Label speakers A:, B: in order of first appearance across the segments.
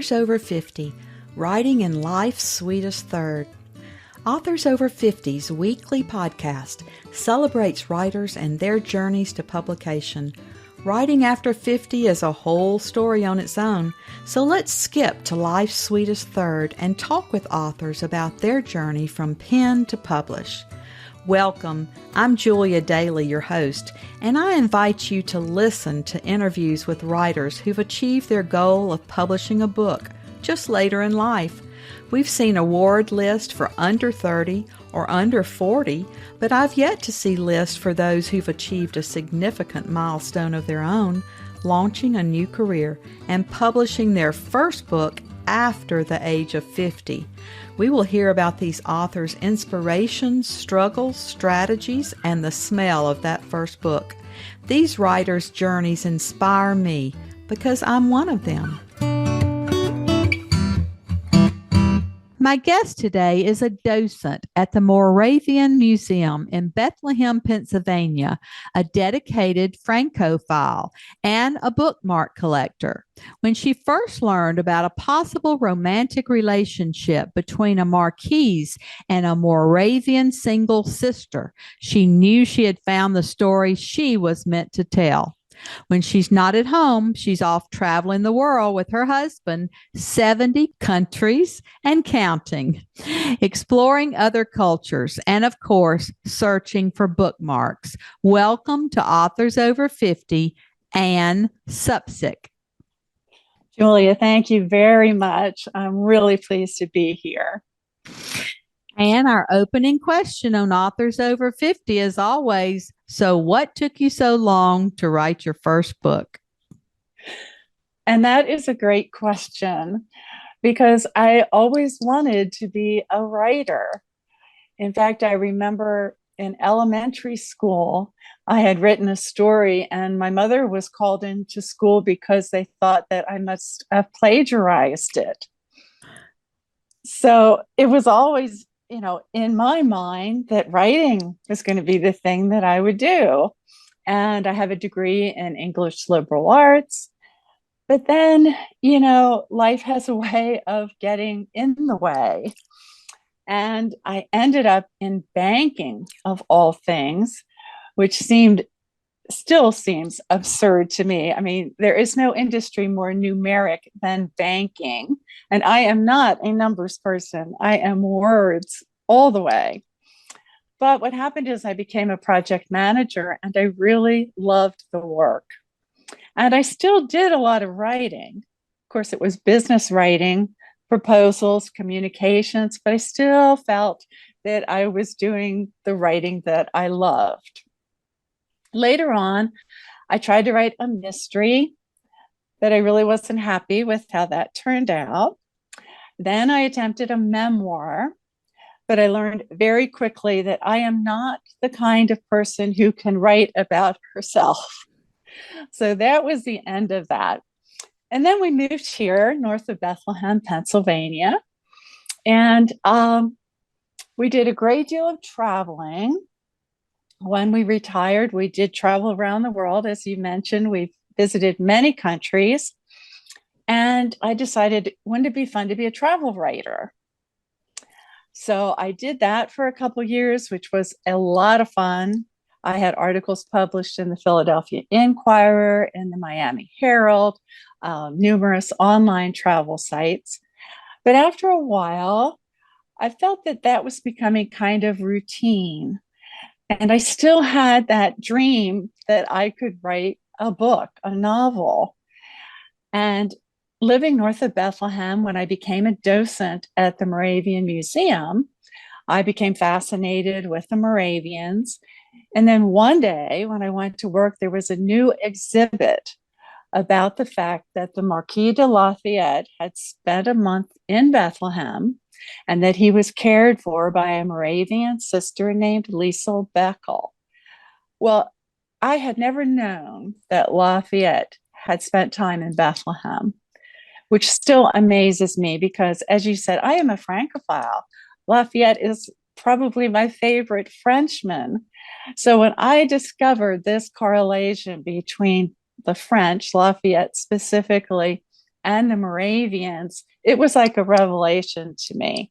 A: Authors Over 50, Writing in Life's Sweetest Third. Authors Over 50's weekly podcast celebrates writers and their journeys to publication. Writing after 50 is a whole story on its own, so let's skip to life's sweetest third and talk with authors about their journey from pen to publish. Welcome, I'm Julia Daly, your host, and I invite you to listen to interviews with writers who've achieved their goal of publishing a book just later in life. We've seen award lists for under 30 or under 40, but I've yet to see lists for those who've achieved a significant milestone of their own, launching a new career and publishing their first book after the age of 50. We will hear about these authors' inspirations, struggles, strategies, and the smell of that first book. These writers' journeys inspire me because I'm one of them. My guest today is a docent at the Moravian Museum in Bethlehem, Pennsylvania, a dedicated Francophile, and a bookmark collector. When she first learned about a possible romantic relationship between a Marquis and a Moravian Single Sister, she knew she had found the story she was meant to tell. When she's not at home, she's off traveling the world with her husband, 70 countries and counting, exploring other cultures, and of course, searching for bookmarks. Welcome to Authors Over 50, Anne Supsic.
B: Julia, thank you very much. I'm really pleased to be here.
A: And our opening question on Authors Over 50 is always, so what took you so long to write your first book?
B: And that is a great question because I always wanted to be a writer. In fact, I remember in elementary school, I had written a story and my mother was called into school because they thought that I must have plagiarized it. So it was always in my mind that writing was going to be the thing that I would do. And I have a degree in English liberal arts. But then, life has a way of getting in the way. And I ended up in banking, of all things, which still seems absurd to me. I mean, there is no industry more numeric than banking. And I am not a numbers person. I am words all the way. But what happened is I became a project manager and I really loved the work. And I still did a lot of writing. Of course, it was business writing, proposals, communications, but I still felt that I was doing the writing that I loved. Later on, I tried to write a mystery, but I really wasn't happy with how that turned out. Then I attempted a memoir, but I learned very quickly that I am not the kind of person who can write about herself. So that was the end of that. And then we moved here north of Bethlehem, Pennsylvania, and we did a great deal of traveling. When we retired, we did travel around the world. As you mentioned, we've visited many countries. And I decided, wouldn't it be fun to be a travel writer? So I did that for a couple of years, which was a lot of fun. I had articles published in the Philadelphia Inquirer, in the Miami Herald, numerous online travel sites. But after a while, I felt that that was becoming kind of routine. And I still had that dream that I could write a book, a novel. And living north of Bethlehem, when I became a docent at the Moravian Museum, I became fascinated with the Moravians. And then one day when I went to work, there was a new exhibit about the fact that the Marquis de Lafayette had spent a month in Bethlehem and that he was cared for by a Moravian sister named Liesl Beckel. Well, I had never known that Lafayette had spent time in Bethlehem, which still amazes me because, as you said, I am a Francophile. Lafayette is probably my favorite Frenchman. So when I discovered this correlation between the French, Lafayette specifically, and the Moravians, it was like a revelation to me.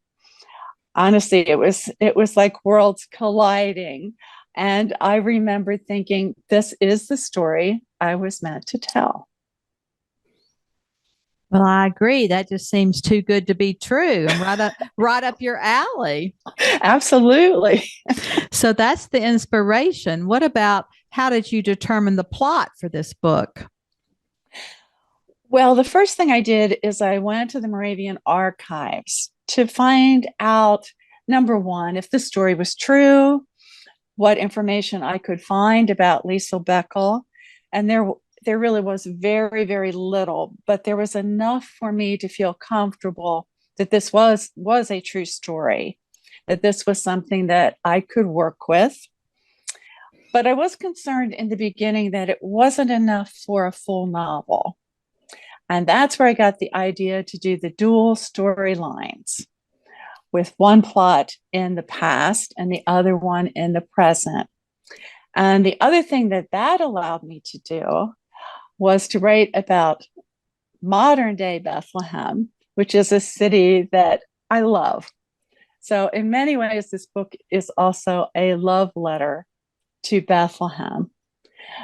B: Honestly, it was like worlds colliding. And I remember thinking, this is the story I was meant to tell.
A: Well, I agree. That just seems too good to be true and right up your alley.
B: Absolutely.
A: So that's the inspiration. What about how did you determine the plot for this book?
B: Well, the first thing I did is I went to the Moravian archives to find out, number one, if the story was true, what information I could find about Liesl Beckel. And there really was very, very little, but there was enough for me to feel comfortable that this was a true story, that this was something that I could work with. But I was concerned in the beginning that it wasn't enough for a full novel. And that's where I got the idea to do the dual storylines with one plot in the past and the other one in the present. And the other thing that allowed me to do was to write about modern day Bethlehem, which is a city that I love. So in many ways, this book is also a love letter to Bethlehem.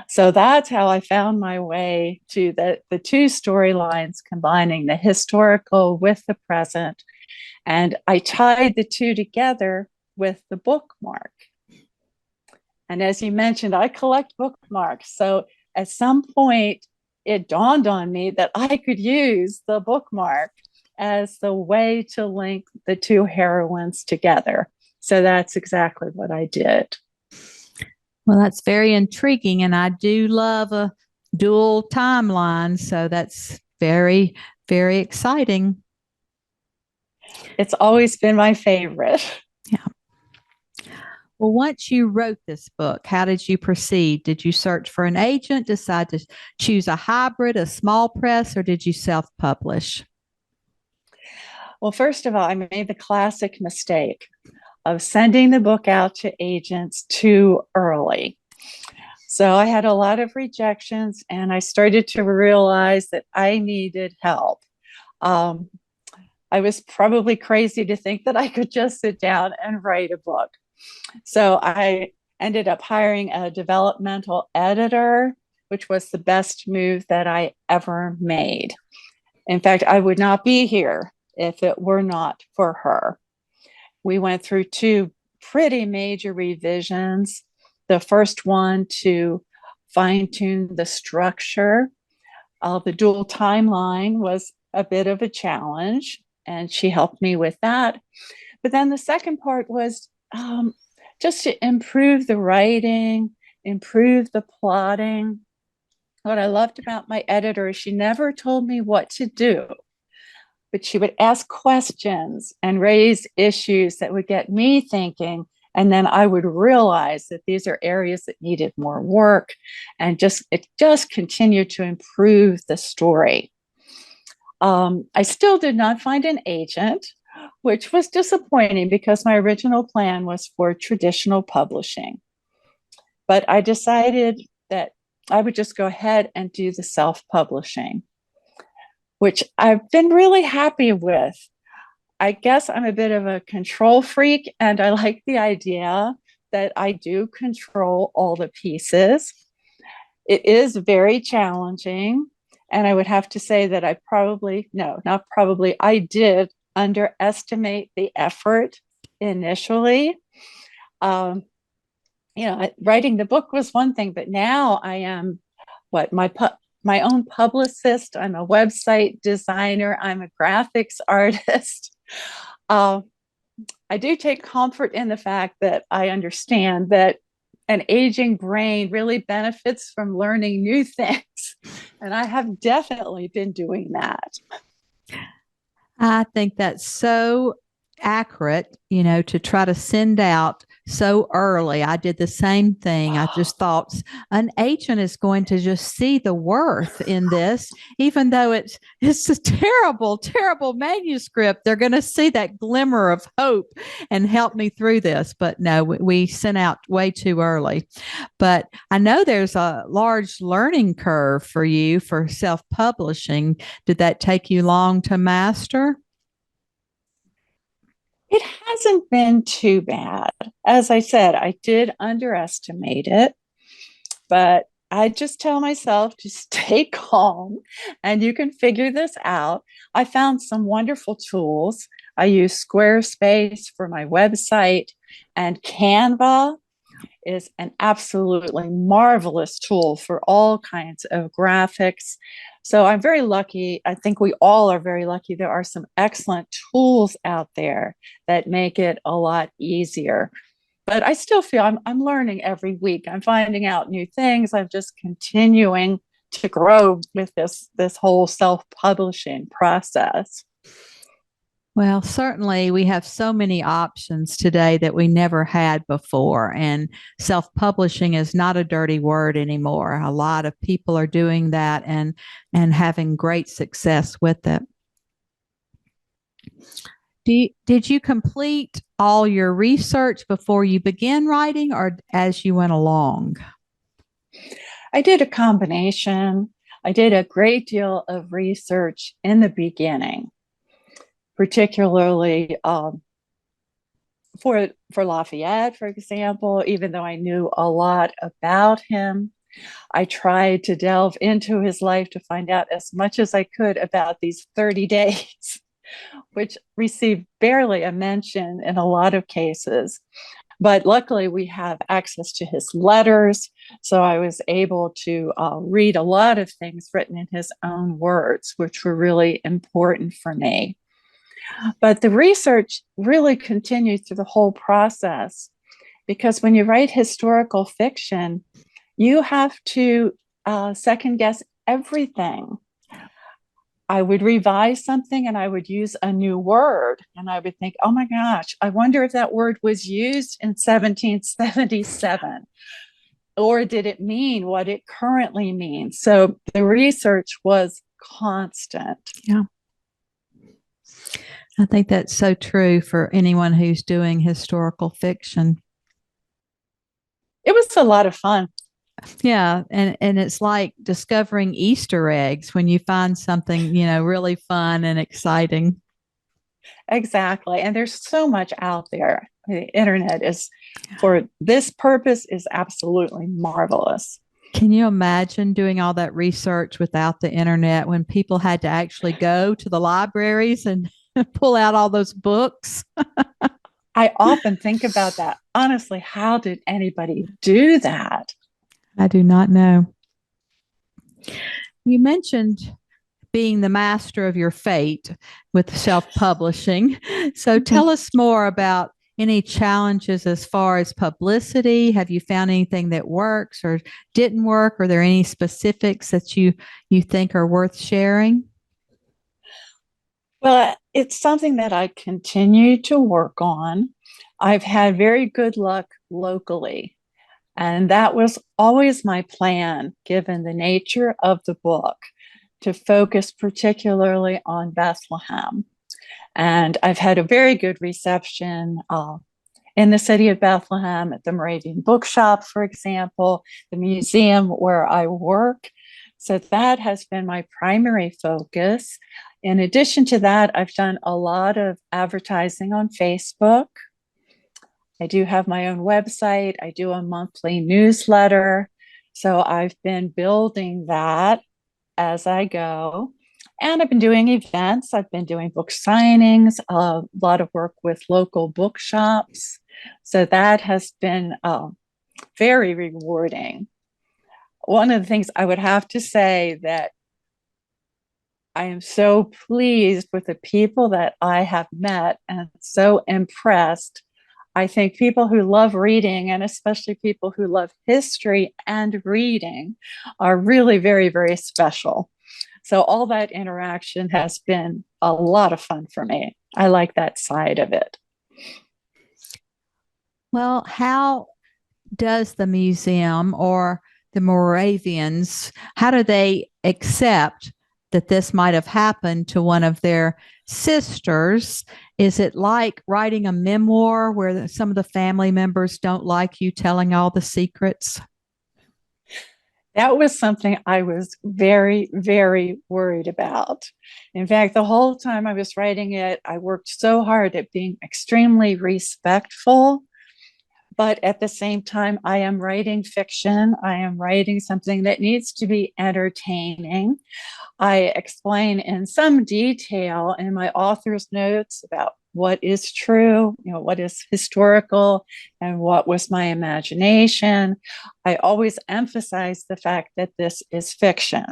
B: So that's how I found my way to the two storylines, combining the historical with the present. And I tied the two together with the bookmark. And as you mentioned, I collect bookmarks. So at some point, it dawned on me that I could use the bookmark as the way to link the two heroines together. So that's exactly what I did.
A: Well, that's very intriguing. And I do love a dual timeline. So that's very, very exciting.
B: It's always been my favorite.
A: Yeah. Well, once you wrote this book, how did you proceed? Did you search for an agent, decide to choose a hybrid, a small press, or did you self-publish?
B: Well, first of all, I made the classic mistake of sending the book out to agents too early. So I had a lot of rejections, and I started to realize that I needed help. I was probably crazy to think that I could just sit down and write a book. So I ended up hiring a developmental editor, which was the best move that I ever made. In fact, I would not be here if it were not for her. We went through two pretty major revisions. The first one to fine-tune the structure. The dual timeline was a bit of a challenge, and she helped me with that. But then the second part was just to improve the writing, improve the plotting. What I loved about my editor is she never told me what to do, but she would ask questions and raise issues that would get me thinking. And then I would realize that these are areas that needed more work, and it just continued to improve the story. I still did not find an agent, which was disappointing because my original plan was for traditional publishing. But I decided that I would just go ahead and do the self-publishing, which I've been really happy with. I guess I'm a bit of a control freak, and I like the idea that I do control all the pieces. It is very challenging, and I would have to say that I did underestimate the effort initially. Writing the book was one thing, but now I am my own publicist. I'm a website designer. I'm a graphics artist. I do take comfort in the fact that I understand that an aging brain really benefits from learning new things. And I have definitely been doing that.
A: I think that's so accurate, to try to send out so early. I did the same thing. I just thought an agent is going to just see the worth in this, even though it's a terrible, terrible manuscript. They're going to see that glimmer of hope and help me through this. But no, we sent out way too early. But I know there's a large learning curve for you for self-publishing. Did that take you long to master?
B: It hasn't been too bad. As I said, I did underestimate it, but I just tell myself to stay calm and you can figure this out. I found some wonderful tools. I use Squarespace for my website, and Canva is an absolutely marvelous tool for all kinds of graphics. So I'm very lucky. I think we all are very lucky. There are some excellent tools out there that make it a lot easier. But I still feel I'm learning every week. I'm finding out new things. I'm just continuing to grow with this whole self-publishing process.
A: Well, certainly we have so many options today that we never had before. And self publishing is not a dirty word anymore. A lot of people are doing that and having great success with it. Did you complete all your research before you began writing or as you went along?
B: I did a combination. I did a great deal of research in the beginning, particularly for Lafayette, for example. Even though I knew a lot about him, I tried to delve into his life to find out as much as I could about these 30 days, which received barely a mention in a lot of cases. But luckily, we have access to his letters. So I was able to read a lot of things written in his own words, which were really important for me. But the research really continued through the whole process, because when you write historical fiction, you have to second guess everything. I would revise something and I would use a new word and I would think, oh my gosh, I wonder if that word was used in 1777, or did it mean what it currently means? So the research was constant.
A: Yeah. I think that's so true for anyone who's doing historical fiction.
B: It was a lot of fun.
A: Yeah, and it's like discovering Easter eggs when you find something, really fun and exciting.
B: Exactly. And there's so much out there. The internet is, for this purpose, is absolutely marvelous.
A: Can you imagine doing all that research without the internet when people had to actually go to the libraries and pull out all those books?
B: I often think about that. Honestly, how did anybody do that?
A: I do not know. You mentioned being the master of your fate with self-publishing. So tell us more about any challenges as far as publicity. Have you found anything that works or didn't work? Are there any specifics that you think are worth sharing?
B: Well, it's something that I continue to work on. I've had very good luck locally. And that was always my plan, given the nature of the book, to focus particularly on Bethlehem. And I've had a very good reception in the city of Bethlehem, at the Moravian Bookshop, for example, the museum where I work. So that has been my primary focus. In addition to that, I've done a lot of advertising on Facebook. I do have my own website. I do a monthly newsletter. So I've been building that as I go. And I've been doing events. I've been doing book signings, a lot of work with local bookshops. So that has been very rewarding. One of the things I would have to say that I am so pleased with the people that I have met and so impressed. I think people who love reading, and especially people who love history and reading, are really very, very special. So all that interaction has been a lot of fun for me. I like that side of it.
A: Well, how does the museum or the Moravians, how do they accept that this might have happened to one of their sisters? Is it like writing a memoir where some of the family members don't like you telling all the secrets?
B: That was something I was very, very worried about. In fact, the whole time I was writing it, I worked so hard at being extremely respectful. But at the same time, I am writing fiction. I am writing something that needs to be entertaining. I explain in some detail in my author's notes about what is true, what is historical, and what was my imagination. I always emphasize the fact that this is fiction.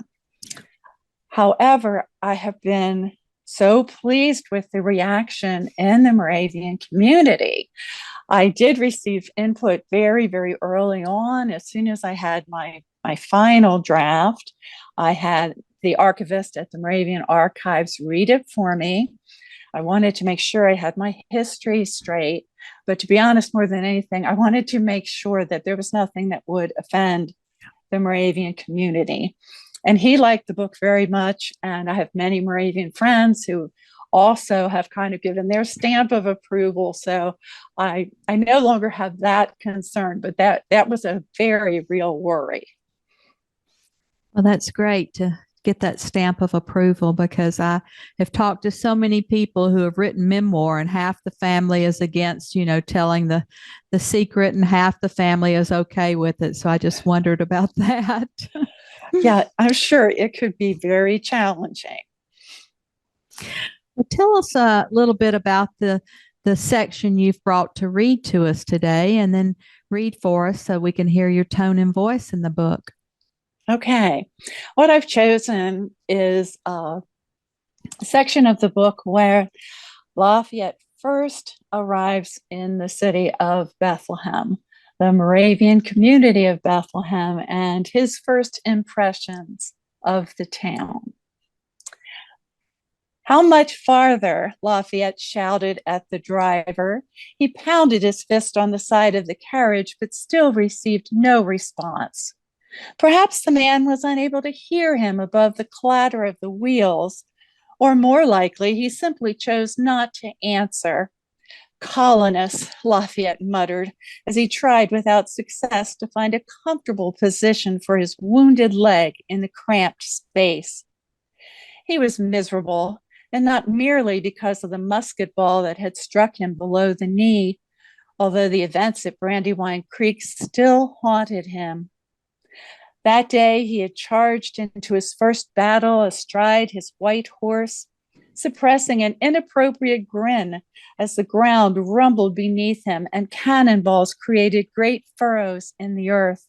B: However, I have been so pleased with the reaction in the Moravian community. I did receive input very, very early on. As soon as I had my final draft, I had the archivist at the Moravian Archives read it for me. I wanted to make sure I had my history straight. But to be honest, more than anything, I wanted to make sure that there was nothing that would offend the Moravian community. And he liked the book very much. And I have many Moravian friends who also have kind of given their stamp of approval. So I no longer have that concern, but that was a very real worry.
A: Well, that's great to get that stamp of approval, because I have talked to so many people who have written memoir, and half the family is against, telling the secret, and half the family is okay with it. So I just wondered about that.
B: Yeah, I'm sure it could be very challenging.
A: Well, tell us a little bit about the section you've brought to read to us today, and then read for us so we can hear your tone and voice in the book.
B: Okay. What I've chosen is a section of the book where Lafayette first arrives in the city of Bethlehem, the Moravian community of Bethlehem, and his first impressions of the town. How much farther? Lafayette shouted at the driver. He pounded his fist on the side of the carriage, but still received no response. Perhaps the man was unable to hear him above the clatter of the wheels, or more likely, he simply chose not to answer. Colonists, Lafayette muttered as he tried without success to find a comfortable position for his wounded leg in the cramped space. He was miserable, and not merely because of the musket ball that had struck him below the knee, although the events at Brandywine Creek still haunted him. That day, he had charged into his first battle astride his white horse, suppressing an inappropriate grin as the ground rumbled beneath him and cannonballs created great furrows in the earth.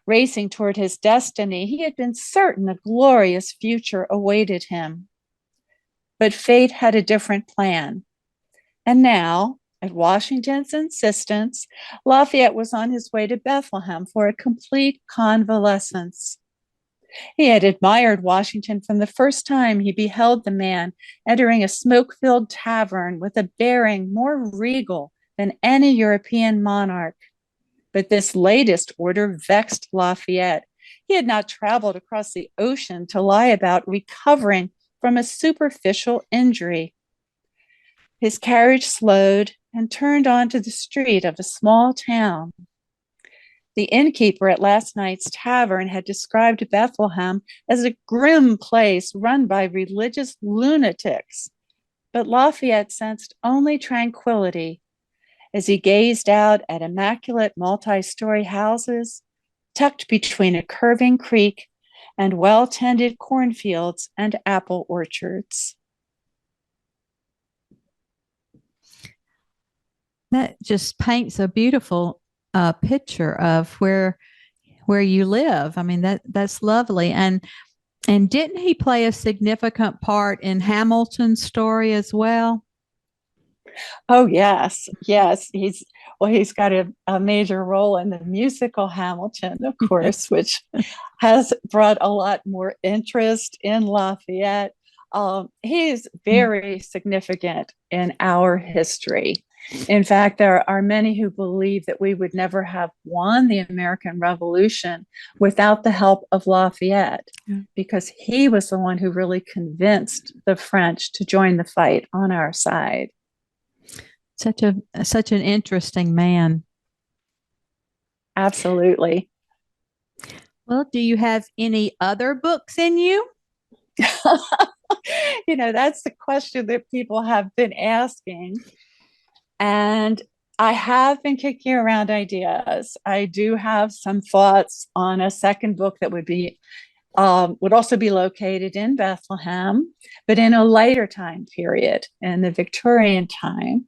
B: Racing toward his destiny, he had been certain a glorious future awaited him. But fate had a different plan. And now, at Washington's insistence, Lafayette was on his way to Bethlehem for a complete convalescence. He had admired Washington from the first time he beheld the man entering a smoke-filled tavern with a bearing more regal than any European monarch. But this latest order vexed Lafayette. He had not traveled across the ocean to lie about recovering from a superficial injury. His carriage slowed and turned onto the street of a small town. The innkeeper at last night's tavern had described Bethlehem as a grim place run by religious lunatics, but Lafayette sensed only tranquility as he gazed out at immaculate multi-story houses tucked between a curving creek and well-tended cornfields and apple orchards.
A: That just paints a beautiful picture of where you live. I mean, that's lovely. And didn't he play a significant part in Hamilton's story as well?
B: Oh, yes. He's got a major role in the musical Hamilton, of course, which has brought a lot more interest in Lafayette. He's very significant in our history. In fact, there are many who believe that we would never have won the American Revolution without the help of Lafayette, because he was the one who really convinced the French to join the fight on our side.
A: Such an interesting man.
B: Absolutely.
A: Well, do you have any other books in you?
B: That's the question that people have been asking. And I have been kicking around ideas. I do have some thoughts on a second book that would also be located in Bethlehem, but in a later time period, in the Victorian time.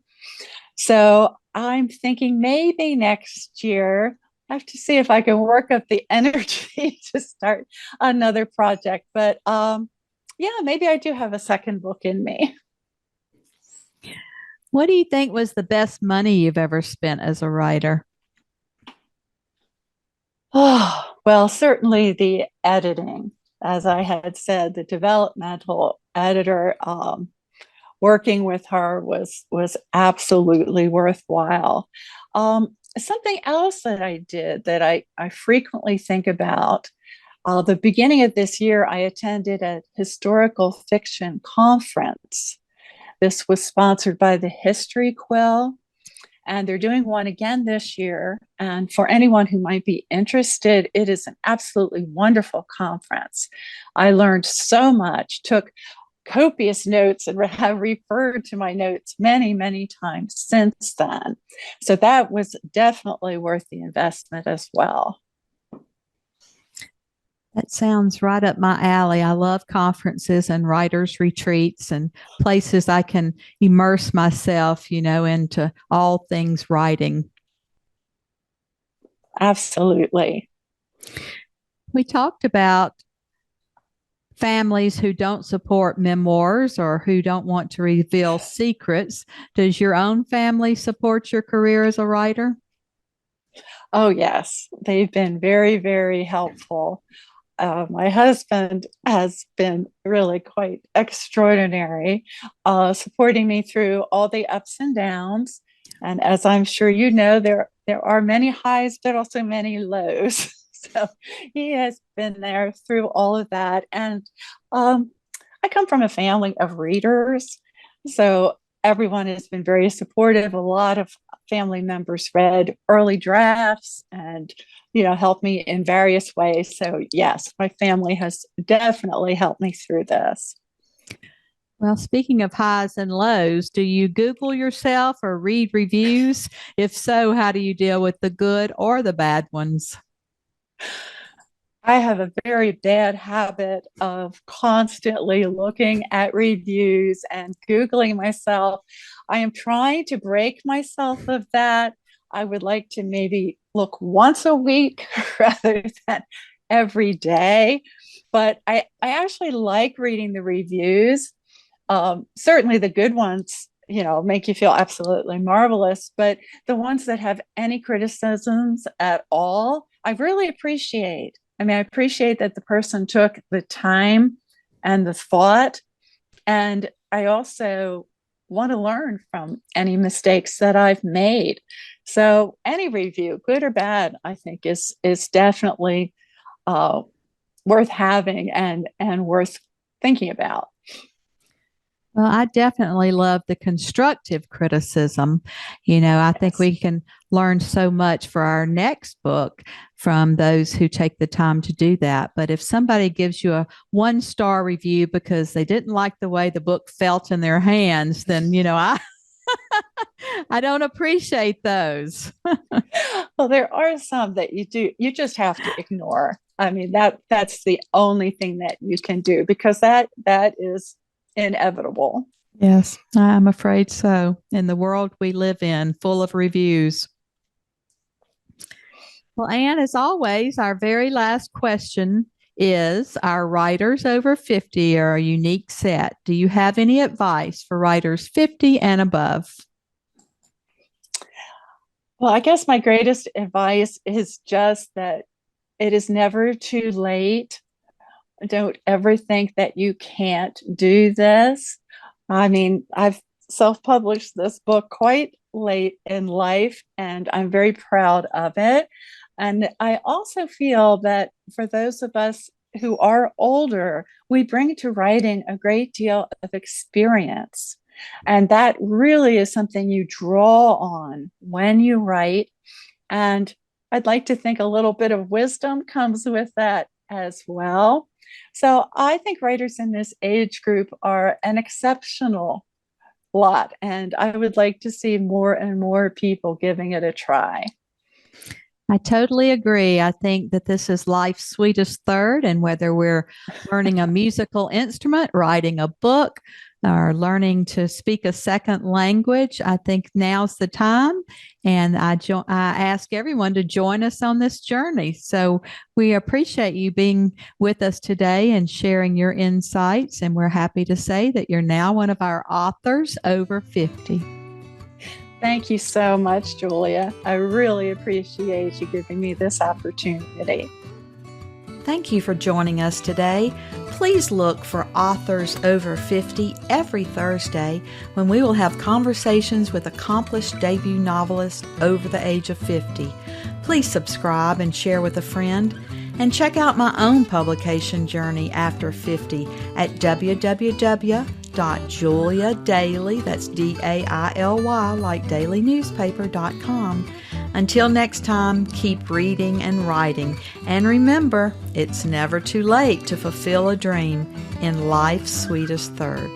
B: So I'm thinking maybe next year, I have to see if I can work up the energy to start another project. But yeah, maybe I do have a second book in me.
A: What do you think was the best money you've ever spent as a writer?
B: Oh, well, certainly the editing. As I had said, the developmental editor, working with her was absolutely worthwhile. Something else that I did that I frequently think about, the beginning of this year, I attended a historical fiction conference. This was sponsored by the History Quill, and they're doing one again this year. And for anyone who might be interested, it is an absolutely wonderful conference. I learned so much, took copious notes, and have referred to my notes many, many times since then. So that was definitely worth the investment as well.
A: That sounds right up my alley. I love conferences and writers' retreats and places I can immerse myself, into all things writing.
B: Absolutely.
A: We talked about families who don't support memoirs or who don't want to reveal secrets. Does your own family support your career as a writer?
B: Oh, yes. They've been very, very helpful. My husband has been really quite extraordinary, supporting me through all the ups and downs. And as I'm sure you know, there are many highs, but also many lows. So he has been there through all of that. And I come from a family of readers. So everyone has been very supportive. A lot of family members read early drafts and helped me in various ways. So yes, my family has definitely helped me through this.
A: Well, speaking of highs and lows, do you Google yourself or read reviews? If so, how do you deal with the good or the bad ones?
B: I have a very bad habit of constantly looking at reviews and Googling myself. I am trying to break myself of that. I would like to maybe look once a week rather than every day. But I actually like reading the reviews. Certainly the good ones, make you feel absolutely marvelous. But the ones that have any criticisms at all, I really appreciate. I mean, I appreciate that the person took the time and the thought. And I also want to learn from any mistakes that I've made. So any review, good or bad, I think is definitely worth having and worth thinking about.
A: Well, I definitely love the constructive criticism. I think we can learn so much for our next book from those who take the time to do that. But if somebody gives you a 1-star review because they didn't like the way the book felt in their hands, then, I don't appreciate those.
B: Well, there are some that you just have to ignore. I mean, that's the only thing that you can do, because that is inevitable.
A: Yes, I'm afraid so. In the world we live in, full of reviews. Well, Anne, as always, our very last question is, our writers over 50 are a unique set. Do you have any advice for writers 50 and above?
B: Well, I guess my greatest advice is just that it is never too late. Don't ever think that you can't do this. I mean, I've self-published this book quite late in life, and I'm very proud of it. And I also feel that for those of us who are older, we bring to writing a great deal of experience. And that really is something you draw on when you write. And I'd like to think a little bit of wisdom comes with that as well. So I think writers in this age group are an exceptional lot, and I would like to see more and more people giving it a try.
A: I totally agree. I think that this is life's sweetest third, and whether we're learning a musical instrument, writing a book, or learning to speak a second language, I think now's the time. And I ask everyone to join us on this journey. So we appreciate you being with us today and sharing your insights. And we're happy to say that you're now one of our authors over 50.
B: Thank you so much, Julia. I really appreciate you giving me this opportunity.
A: Thank you for joining us today. Please look for Authors Over 50 every Thursday when we will have conversations with accomplished debut novelists over the age of 50. Please subscribe and share with a friend. And check out my own publication journey after 50 at www.juliadaily, that's D-A-I-L-Y, like dailynewspaper.com. Until next time, keep reading and writing. And remember, it's never too late to fulfill a dream in life's sweetest third.